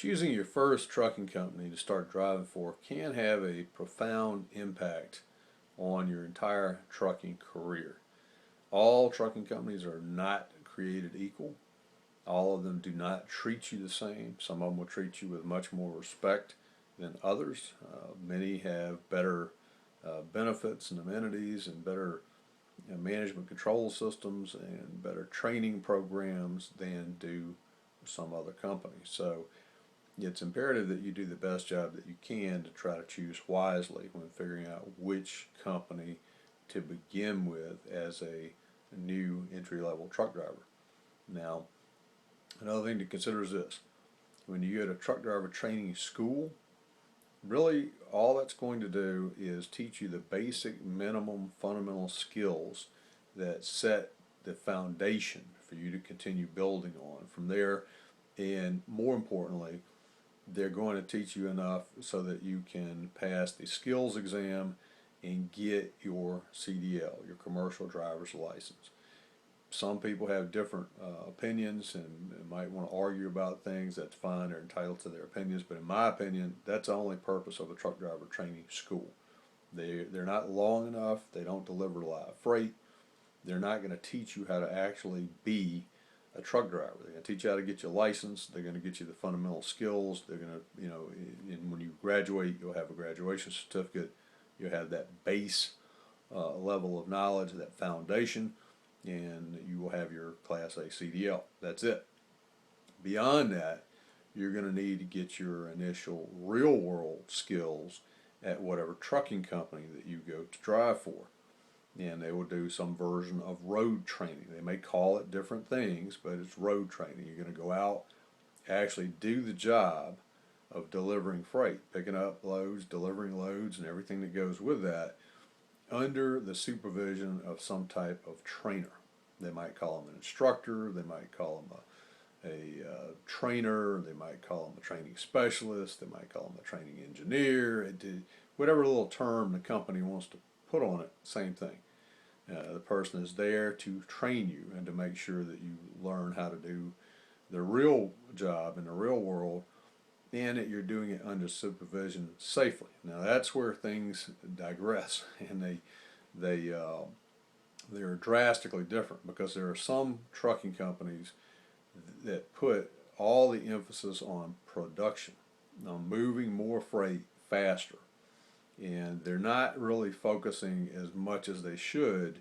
Choosing your first trucking company to start driving for can have a profound impact on your entire trucking career. All trucking companies are not created equal. All of them do not treat you the same. Some of them will treat you with much more respect than others. Many have better benefits and amenities and better management control systems and better training programs than do some other companies. So it's imperative that you do the best job that you can to try to choose wisely when figuring out which company to begin with as a new entry-level truck driver. Now, another thing to consider is this. When you go to truck driver training school, really all that's going to do is teach you the basic minimum fundamental skills that set the foundation for you to continue building on from there. And more importantly, they're going to teach you enough so that you can pass the skills exam and get your CDL, your commercial driver's license. Some people have different opinions and might want to argue about things. That's fine, they're entitled to their opinions, but in my opinion, that's the only purpose of a truck driver training school. They're not long enough, they don't deliver live freight, they're not going to teach you how to actually be a truck driver. They're going to teach you how to get your license, they're going to get you the fundamental skills, they're going to, and when you graduate, you'll have a graduation certificate, you'll have that base level of knowledge, that foundation, and you will have your Class A CDL. That's it. Beyond that, you're going to need to get your initial real world skills at whatever trucking company that you go to drive for. And they will do some version of road training. They may call it different things, but it's road training. You're going to go out, actually do the job of delivering freight, picking up loads, delivering loads, and everything that goes with that, under the supervision of some type of trainer. They might call him an instructor, they might call him a trainer, they might call him a training specialist, they might call him a training engineer, whatever little term the company wants to put on it, same thing. The person is there to train you and to make sure that you learn how to do the real job in the real world, and that you're doing it under supervision safely. Now that's where things digress, and they're drastically different, because there are some trucking companies that put all the emphasis on production, on moving more freight faster, and they're not really focusing as much as they should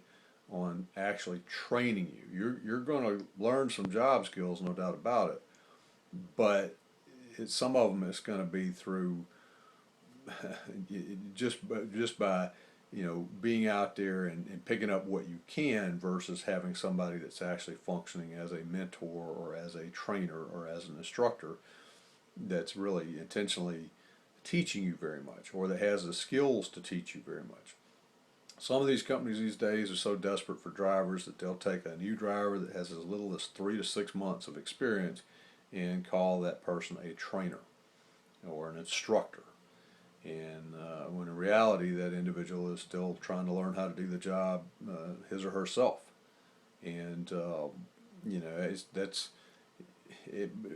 on actually training you. You're going to learn some job skills, no doubt about it, but some of them it's going to be through just by being out there and picking up what you can, versus having somebody that's actually functioning as a mentor or as a trainer or as an instructor that's really intentionally teaching you very much, or that has the skills to teach you very much. Some of these companies these days are so desperate for drivers that they'll take a new driver that has as little as 3 to 6 months of experience and call that person a trainer or an instructor. And when in reality that individual is still trying to learn how to do the job his or herself. And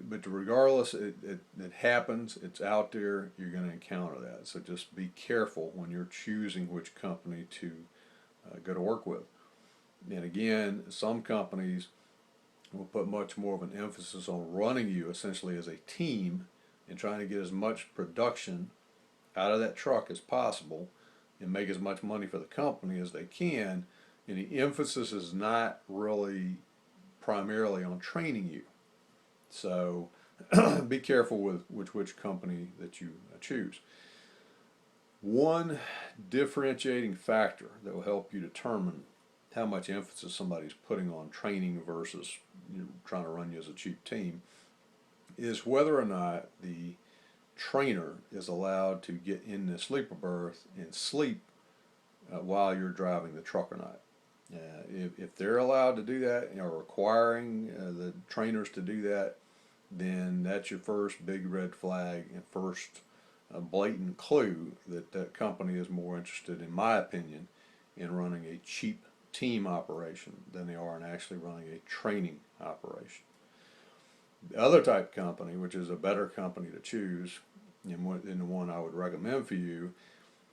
but regardless, it happens, it's out there, you're going to encounter that. So just be careful when you're choosing which company to go to work with. And again, some companies will put much more of an emphasis on running you essentially as a team and trying to get as much production out of that truck as possible and make as much money for the company as they can, and the emphasis is not really primarily on training you. So be careful with which company that you choose. One differentiating factor that will help you determine how much emphasis somebody's putting on training versus trying to run you as a cheap team is whether or not the trainer is allowed to get in the sleeper berth and sleep while you're driving the truck or not. If they're allowed to do that, or requiring the trainers to do that, then that's your first big red flag and first blatant clue that that company is more interested, in my opinion, in running a cheap team operation than they are in actually running a training operation. The other type of company, which is a better company to choose, and the one I would recommend for you,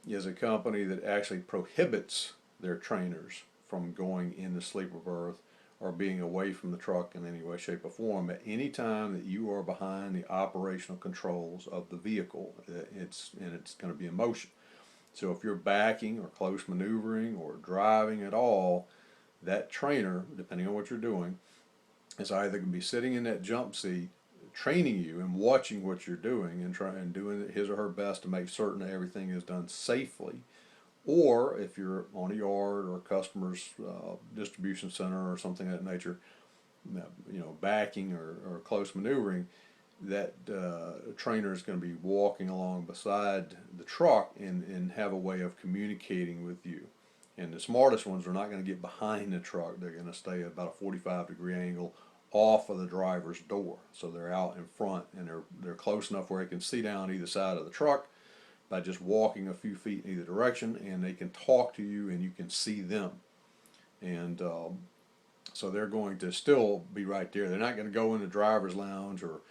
is a company that actually prohibits their trainers from going in the sleeper berth or being away from the truck in any way, shape, or form at any time that you are behind the operational controls of the vehicle. It's going to be in motion. So if you're backing or close maneuvering or driving at all, that trainer, depending on what you're doing, is either going to be sitting in that jump seat training you and watching what you're doing and trying and doing his or her best to make certain that everything is done safely. Or if you're on a yard or a customer's distribution center or something of that nature, backing or close maneuvering, that trainer is going to be walking along beside the truck and have a way of communicating with you. And the smartest ones are not going to get behind the truck. They're going to stay at about a 45-degree angle off of the driver's door. So they're out in front and they're close enough where they can see down either side of the truck by just walking a few feet in either direction, and they can talk to you and you can see them. And so they're going to still be right there. They're not going to go in the driver's lounge or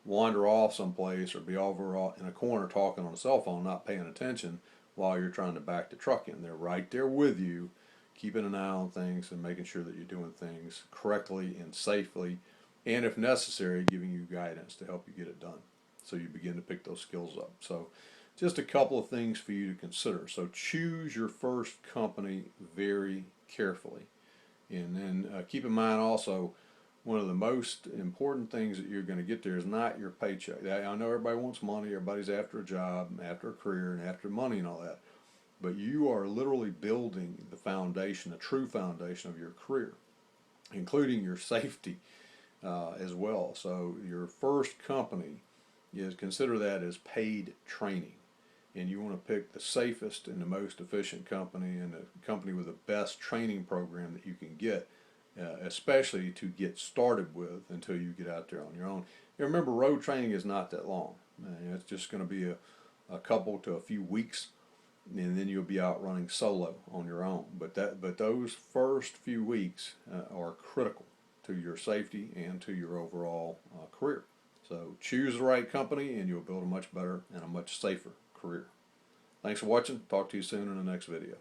wander off someplace or be over in a corner talking on a cell phone, not paying attention while you're trying to back the truck in. They're right there with you, keeping an eye on things and making sure that you're doing things correctly and safely, and if necessary, giving you guidance to help you get it done. So you begin to pick those skills up. So just a couple of things for you to consider. So choose your first company very carefully. And then keep in mind also, one of the most important things that you're going to get there is not your paycheck. I know everybody wants money, everybody's after a job, after a career, and after money and all that. But you are literally building the foundation, the true foundation of your career, including your safety as well. So your first company consider that as paid training. And you want to pick the safest and the most efficient company and the company with the best training program that you can get, especially to get started with until you get out there on your own. And remember, road training is not that long. It's just going to be a couple to a few weeks, and then you'll be out running solo on your own. But those first few weeks are critical to your safety and to your overall career. So choose the right company and you'll build a much better and a much safer career. Thanks for watching. Talk to you soon in the next video.